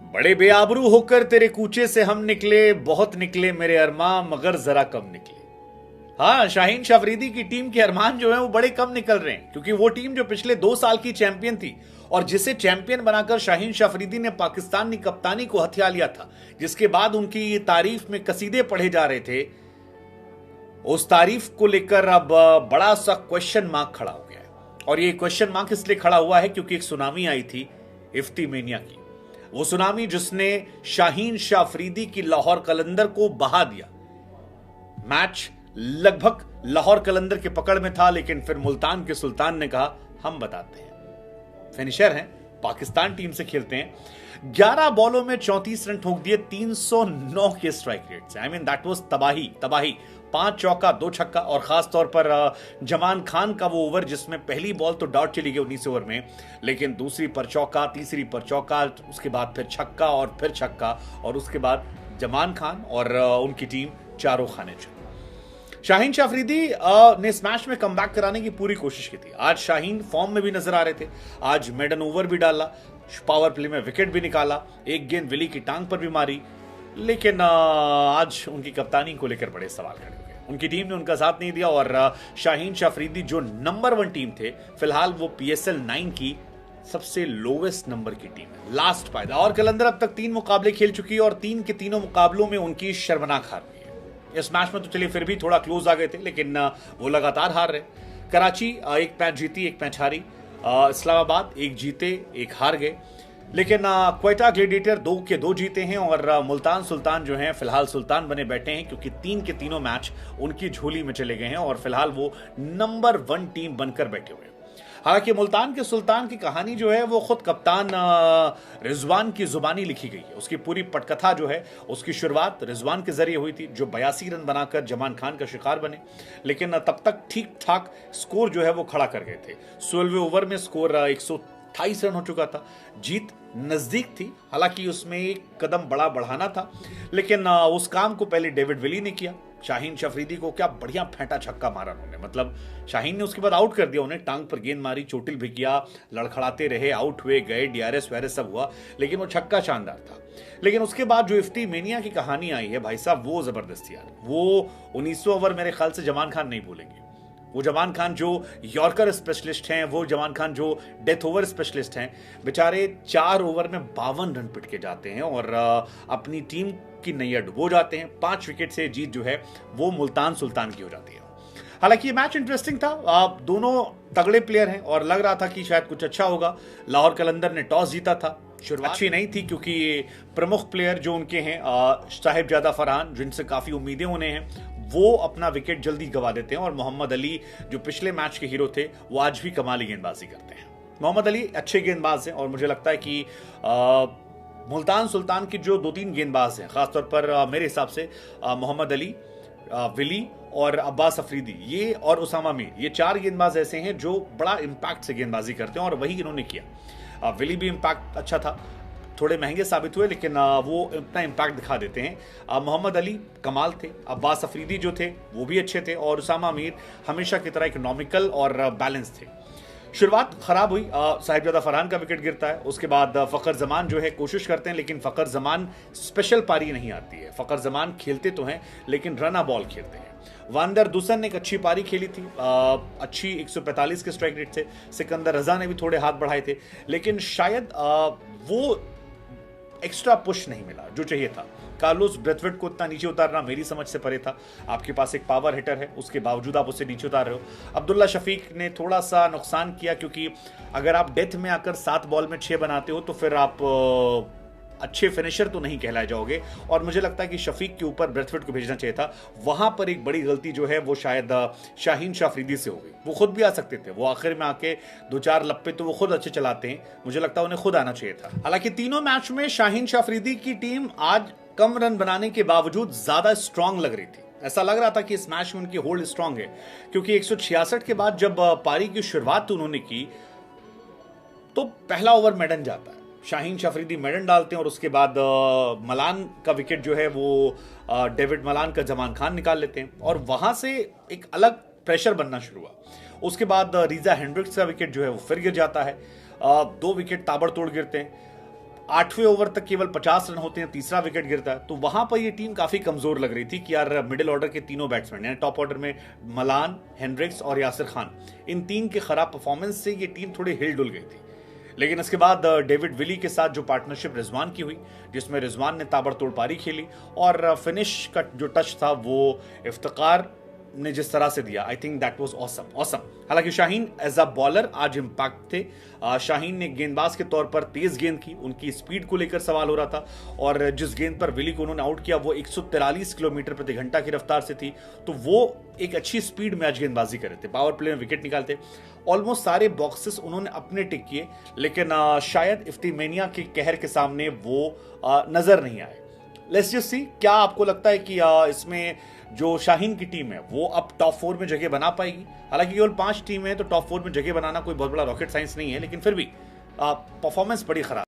बड़े बेआबरू होकर तेरे कूचे से हम निकले, बहुत निकले मेरे अरमान मगर जरा कम निकले। हाँ, शाहीन शाह अफरीदी की टीम के अरमान जो है वो बड़े कम निकल रहे हैं, क्योंकि वो टीम जो पिछले 2 साल की चैंपियन थी और जिसे चैंपियन बनाकर शाहीन शाह अफरीदी ने पाकिस्तान की कप्तानी को हथिया लिया था, जिसके बाद उनकी तारीफ में कसीदे पढ़े जा रहे थे, उस तारीफ को लेकर अब बड़ा सा क्वेश्चन मार्क खड़ा हो गया है। और ये क्वेश्चन मार्क इसलिए खड़ा हुआ है क्योंकि एक सुनामी आई थी इफ्तिमेनिया की, वो सुनामी जिसने शाहीन शाह अफरीदी की लाहौर कलंदर को बहा दिया। मैच लगभग लाहौर कलंदर के पकड़ में था, लेकिन फिर मुल्तान के सुल्तान ने कहा हम बताते हैं। फिनिशर हैं, पाकिस्तान टीम से खेलते हैं, 11 बॉलों में 34 रन ठोक दिए, 309 के स्ट्राइक रेट से। आई मीन दैट वाज तबाही तबाही। 5 चौका 2 छक्का, और खास तौर पर जमान खान का वो ओवर जिसमें पहली बॉल तो डॉट चली गई 19 ओवर में, लेकिन दूसरी पर चौका, तीसरी पर चौका, उसके बाद फिर छक्का और फिर छक्का, और उसके बाद जमान खान और उनकी टीम चारों खाने चली। शाहीन शाह अफरीदी ने इस मैच में कमबैक कराने की पूरी कोशिश की थी। आज शाहीन फॉर्म में भी नजर आ रहे थे, आज मेडन ओवर भी डाला, पावर प्ले में विकेट भी निकाला, एक गेंद विली की टांग पर भी मारी, लेकिन आज उनकी कप्तानी को लेकर बड़े सवाल खड़े हो गए। उनकी टीम ने उनका साथ नहीं दिया और शाहीन शाह अफरीदी जो नंबर 1 टीम थे, फिलहाल वो PSL 9 की सबसे लोवेस्ट नंबर की टीम है, लास्ट पायदा। और कलंदर अब तक 3 मुकाबले खेल चुकी है और 3 के तीनों मुकाबलों में उनकी शर्मनाक हार हुई है। इस मैच में तो चलिए फिर भी थोड़ा क्लोज आ गए थे, लेकिन वो लगातार हार रहे। कराची 1 मैच जीती, 1 मैच हारी, इस्लामाबाद 1 जीते 1 हार गए, लेकिन क्वेटा ग्लेडिएटर 2 के 2 जीते हैं, और मुल्तान सुल्तान जो हैं फिलहाल सुल्तान बने बैठे हैं, क्योंकि 3 के तीनों मैच उनकी झोली में चले गए हैं और फिलहाल वो नंबर 1 टीम बनकर बैठे हुए हैं। हालांकि मुल्तान के सुल्तान की कहानी जो है वो खुद कप्तान रिजवान की जुबानी लिखी गई है। उसकी पूरी पटकथा जो है उसकी शुरुआत रिजवान के जरिए हुई थी, जो 82 रन बनाकर जमान खान का शिकार बने, लेकिन तब तक ठीक ठाक स्कोर जो है वो खड़ा कर गए थे। 16वें ओवर में स्कोर 128 रन हो चुका था, जीत नजदीक थी, हालांकि उसमें एक कदम बड़ा बढ़ाना था, लेकिन उस काम को पहले डेविड विली ने किया। शाहीन शाह अफरीदी को क्या बढ़िया फेंटा छक्का मारा उन्होंने, मतलब शाहीन ने उसके बाद आउट कर दिया उन्हें, टांग पर गेंद मारी, चोटिल भी किया, लड़खड़ाते रहे, आउट हुए गए, DRS वैरस सब हुआ, लेकिन वो छक्का शानदार था। लेकिन उसके बाद जो इफ्तिमेनिया की कहानी आई है भाई साहब, वो जबरदस्त यार। वो 1900 ओवर मेरे ख्याल से जमान खान नहीं भूलेंगे। वो जमान खान जो यॉर्कर स्पेशलिस्ट हैं, वो जमान खान जो डेथ ओवर स्पेशलिस्ट हैं, बेचारे 4 ओवर में 52 रन पिट के जाते हैं और अपनी टीम की नैया डुबो जाते हैं। 5 विकेट से जीत जो है वो मुल्तान सुल्तान की हो जाती है। हालांकि ये मैच इंटरेस्टिंग था, दोनों तगड़े प्लेयर हैं और लग रहा था कि शायद कुछ अच्छा होगा। लाहौर कलंदर ने टॉस जीता था, शुरुआत अच्छी नहीं थी, क्योंकि प्रमुख प्लेयर जो उनके हैं साहिबजादा फरहान, जिनसे काफी उम्मीदें उन्हें हैं, वो अपना विकेट जल्दी गवा देते हैं, और मोहम्मद अली जो पिछले मैच के हीरो थे वो आज भी कमाली गेंदबाजी करते हैं। मोहम्मद अली अच्छे गेंदबाज हैं और मुझे लगता है कि मुल्तान सुल्तान की जो 2-3 गेंदबाज हैं, खासतौर पर मेरे हिसाब से मोहम्मद अली, विली और अब्बास अफरीदी, ये और उसामा मीर, ये 4 गेंदबाज ऐसे हैं जो बड़ा इंपैक्ट से गेंदबाजी करते हैं, और वही इन्होंने किया। विली भी इंपैक्ट अच्छा था, थोड़े महंगे साबित हुए, लेकिन वो अपना इंपैक्ट दिखा देते हैं। मोहम्मद अली कमाल थे, अब्बास अफरीदी जो थे वो भी अच्छे थे, और उसामा मीर हमेशा की तरह इकोनॉमिकल और बैलेंस थे। शुरुआत खराब हुई, साहिबजादा फरहान का विकेट गिरता है, उसके बाद फखर जमान जो है कोशिश करते हैं, लेकिन फखर जमान स्पेशल पारी नहीं आती है। फखर जमान खेलते तो हैं लेकिन रना बॉल खेलते हैं। वांदर दुसन ने एक अच्छी पारी खेली थी, अच्छी 145 के स्ट्राइक रेट थे। सिकंदर रजा ने भी थोड़े हाथ बढ़ाए थे, लेकिन शायद वो एक्स्ट्रा पुश नहीं मिला जो चाहिए था। कार्लोस ब्रेथवेट को इतना नीचे उतारना मेरी समझ से परे था। आपके पास एक पावर हिटर है, उसके बावजूद आप उसे नीचे उतार रहे हो। अब्दुल्ला शफीक ने थोड़ा सा नुकसान किया, क्योंकि अगर आप डेथ में आकर 7 बॉल में 6 बनाते हो तो फिर आप अच्छे फिनिशर तो नहीं कहलाए जाओगे, और मुझे लगता है कि शफीक के ऊपर ब्रेथवेट को भेजना चाहिए था। वहां पर एक बड़ी गलती जो है वो शायद शाहीन शाह अफरीदी से हो गई। वो खुद भी आ सकते थे, वो आखिर में आके 2-4 लप्पे तो वो खुद अच्छे चलाते हैं, मुझे लगता है उन्हें खुद आना चाहिए था। हालांकि तीनों मैच में शाहीन शाह अफरीदी की टीम आज कम रन बनाने के बावजूद ज्यादा स्ट्रांग लग रही थी। ऐसा लग रहा था कि इस मैच में उनकी होल्ड स्ट्रांग है, क्योंकि 166 के बाद जब पारी की शुरुआत उन्होंने की तो पहला ओवर मेडन जाता है, शाहीन शाह अफरीदी मेडन डालते हैं, और उसके बाद मलान का विकेट जो है वो डेविड मलान का जमान खान निकाल लेते हैं, और वहां से एक अलग प्रेशर बनना शुरू हुआ। उसके बाद रीजा हेंड्रिक्स का विकेट जो है वो फिर गिर जाता है, 2 विकेट ताबड़तोड़ गिरते हैं। 8वें ओवर तक केवल 50 रन होते हैं, तीसरा विकेट गिरता है। तो वहां पर ये टीम काफी कमजोर लग रही थी कि यार मिडिल ऑर्डर के तीनों बैट्समैन यानी टॉप ऑर्डर में मलान, हेनरिक्स और यासिर खान, इन तीन के खराब परफॉर्मेंस से ये टीम थोड़ी हिल डुल गई थी। लेकिन इसके बाद डेविड विली के साथ जो पार्टनरशिप रिजवान की हुई, जिसमें रिजवान ने ताबड़तोड़ पारी खेली और फिनिश का जो टच था वो इफ्तिकार ने जिस तरह से दिया, I think that was awesome. हालांकि शाहीन एज अ बॉलर आज इम्पैक्ट थे। शाहीन ने गेंदबाज के तौर पर तेज गेंद की, उनकी स्पीड को लेकर सवाल हो रहा था और जिस गेंद पर विली को उन्होंने आउट किया वो 143 किलोमीटर प्रति घंटा की रफ्तार से थी। तो वो एक अच्छी स्पीड में आज गेंदबाजी कर रहे थे, पावर प्ले में विकेट निकालते। ऑलमोस्ट सारे बॉक्सेस उन्होंने अपने टिक किए, लेकिन शायद इफ्तिमेनिया के कहर के सामने वो नजर नहीं आए। लेट्स जस्ट सी, क्या आपको लगता है कि इसमें जो शाहीन की टीम है वो अब टॉप 4 में जगह बना पाएगी? हालांकि केवल 5 टीमें हैं तो टॉप 4 में जगह बनाना कोई बहुत बड़ा रॉकेट साइंस नहीं है, लेकिन फिर भी परफॉर्मेंस बड़ी खराब